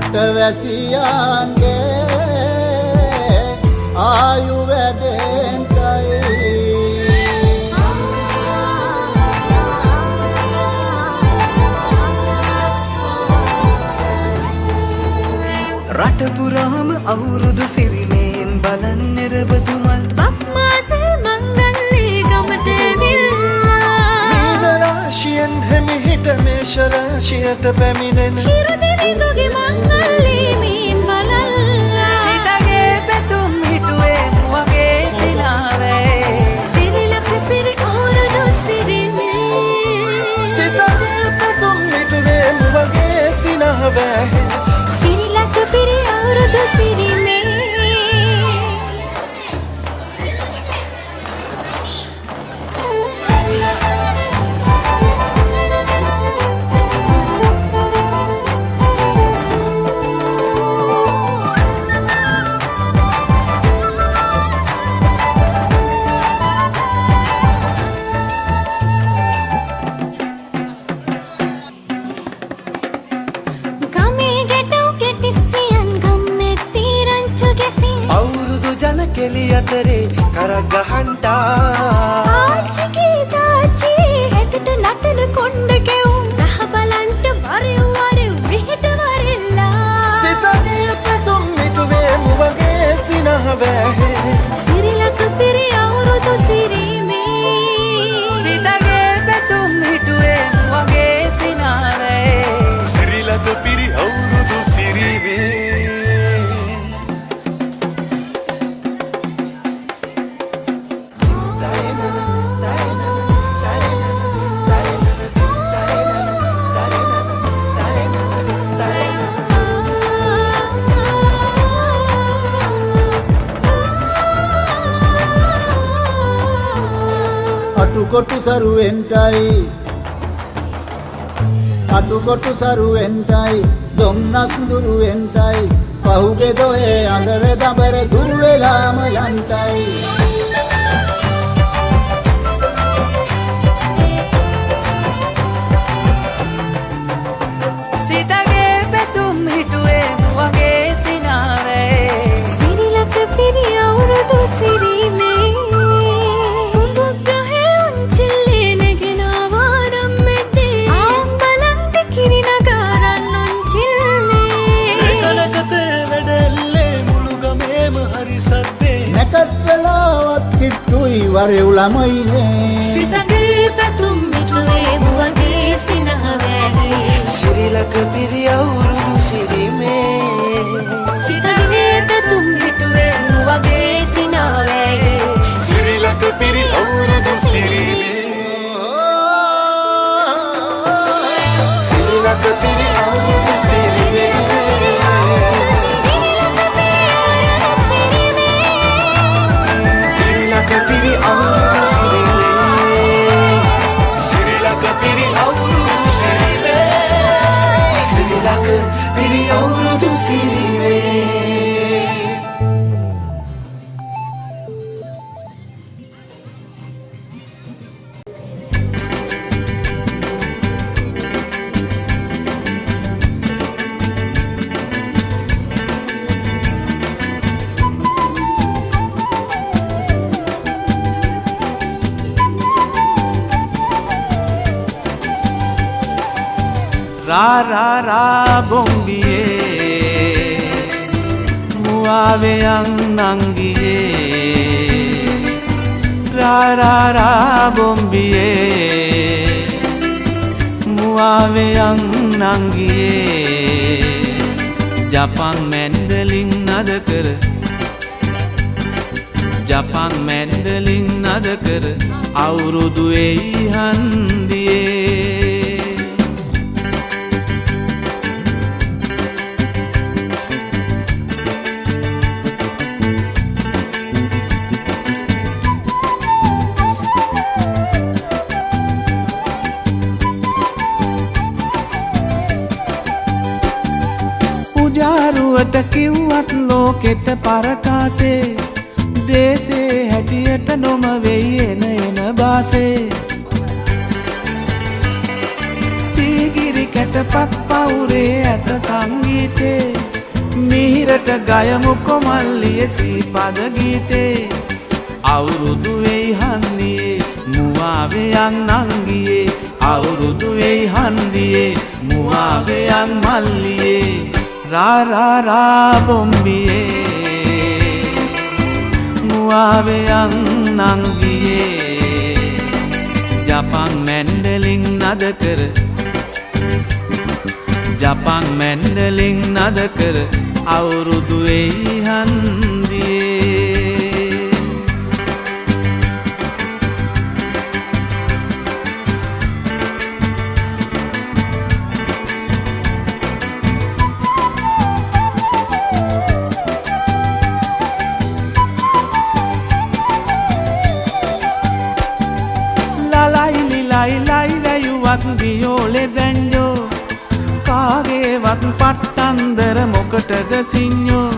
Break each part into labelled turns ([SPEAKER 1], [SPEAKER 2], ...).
[SPEAKER 1] රටවැසියන්ගේ ආයු වැඩෙන්ටයි
[SPEAKER 2] රට පුරාම අවුරුදු සිරිමෙන් බලන් නිරබදුමල්
[SPEAKER 3] බක්මාසේ මංගල්ලේ ගමට ඇවිල්ලා
[SPEAKER 2] රාශියෙන් හැමිහිට මේෂ රාශියට පැමිණෙන
[SPEAKER 3] හිරදිවිඳුගේ මංගල්ලේ මීන් බලල්ලා
[SPEAKER 2] සිතගේ පැතුම් හිටුවේ මුවගේ සිනාවේ
[SPEAKER 3] සිරිලක පිරි අවුරුදු සිරිමේ
[SPEAKER 2] සිතගේ පැතුම් හිටුවේ මුවගේ සිනාවේ
[SPEAKER 3] සිරිලක පිරි අවුරුදු සිරිමේ
[SPEAKER 2] කෙලි අතරේ කරක් ගහන්ටා
[SPEAKER 3] ආච්චිගේ තාච්චි හෙටට නටන කොණ්ඩ කෙවුම් රහ බලන්ට වරෙව් වරෙව් මෙහෙට වරෙල්ලා
[SPEAKER 2] සිතගේ පැතුම් හිටුවේ මුවගේ සිනහවේ
[SPEAKER 3] සිරිලක පිරි අවුරුදු සිරිමේ
[SPEAKER 2] සිතගේ පැතුම් හිටුවේ මුවගේ සිනාවේ
[SPEAKER 1] සිරිලක පිරි අවුරුදු සිරිමේ අටුකොටු සරුවෙන්ටයි දොම්නස් දුරුවෙන්ටයි පහුගේ දොයේ අඳර දබර දුරු වෙලාම යන්ටයි
[SPEAKER 2] සිතගේ පැතුම් හිටුවේ මුවගේ සිනාවේ
[SPEAKER 3] සිරිලක පිරි අවුරුදු සිරිමේ
[SPEAKER 1] නැකත්වලාවත් කිට්ටුයි වරෙව් ළමයිනේ
[SPEAKER 3] සිතගේ පැතුම් මිටුවේ මුවගේ සිනහවැහි
[SPEAKER 2] සිරිලක පිරි අවුරුදු සිරිමේ
[SPEAKER 3] සිතගේ පැතුම් මිටුවේ මුවගේ සිනහවැහි
[SPEAKER 1] සිරිලක පිරි අවුරුදු සිරිමේ
[SPEAKER 2] සිරිලක පිරි අවුරුදු සිරිමේ
[SPEAKER 4] Ra bombiye muave yang nangiye ra bombiye muave yang nangiye Japan mandolin nadakar Japan mandolin nadakar aurudu ei handiye උජාරුවට කිව්වත් ලෝකෙට පරකාසේ දේසේ හැටියට නොම වෙයි එන බාසේ සීගිරි කැටපත් පවුරේ ඇත සංගීතේ ඉවරට ගයමු කොමල්ලියේ සීපද ගීතේ අවුරුදු වෙයි හන්දියේ මුවාවෙයන් නංගියේ අවුරුදු වෙයි හන්දියේ මුවාවෙයන් මල්ලියේ රා රා රා බොම්බියේ මුවාවෙයන් නංගියේ ජපන් මැන්ඩලින් නද කර ජපන් මැන්ඩලින් නද කර අවුරුදු වෙයි හන්දියේ ලයිලයිලයිලයිලයුවත් වියෝලෙ බැන්ජෝ කාගේවත් පට්ටන්දර මොකටද සිං්ඥෝ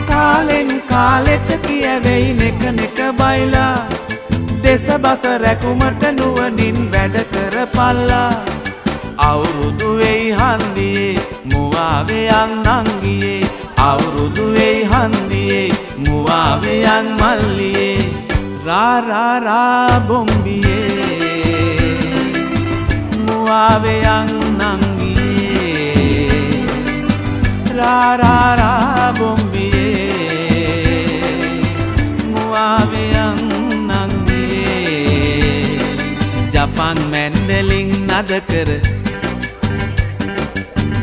[SPEAKER 4] කාලෙන් කාලෙට කියවෙයි නෙක නෙක බයිලා දෙස බස රැකුමට නුවනින් වැඩ කර පල්ලා අවුරුදු වෙයි හන්දියේ මුවාවෙයන් නංගියේ අවුරුදු වෙයි හන්දියේ මුවාවෙයන් මල්ලියේ රා රා රා බොම්බියේ මුවාවෙයන් නංගියේ රා රා රා බොම්බියේ මුවාවෙයන් නංගියේ ජපන් මැන්ඩලින් නද කර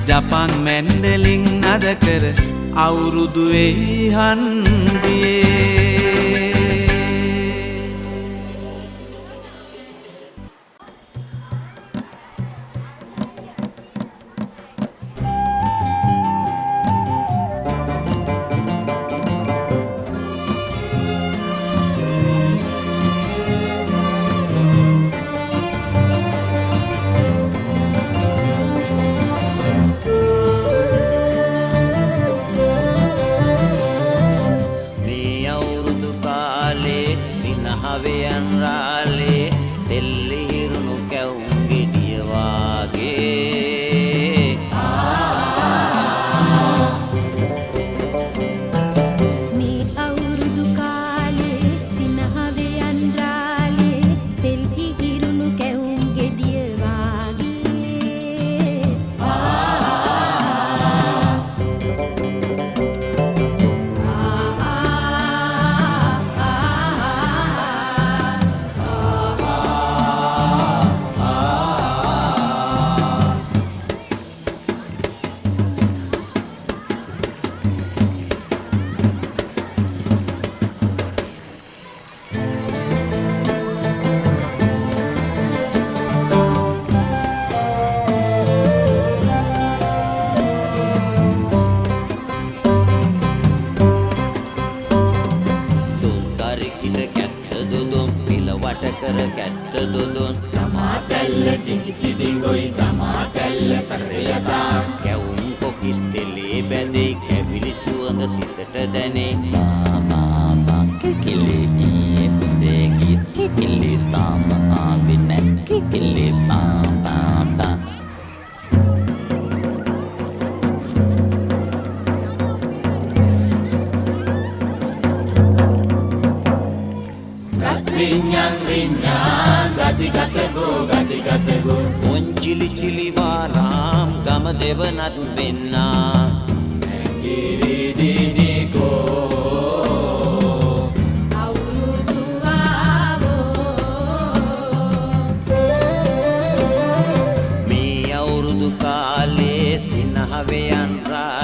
[SPEAKER 4] ජපන් මැන්ඩලින් නද කර අවුරුදු වෙයි හන්දියේ
[SPEAKER 5] Chili chili varam gam devanat benna giri dini ko
[SPEAKER 3] අවුරුදු ආවෝ
[SPEAKER 5] me aurudu kale sinhaveyan ra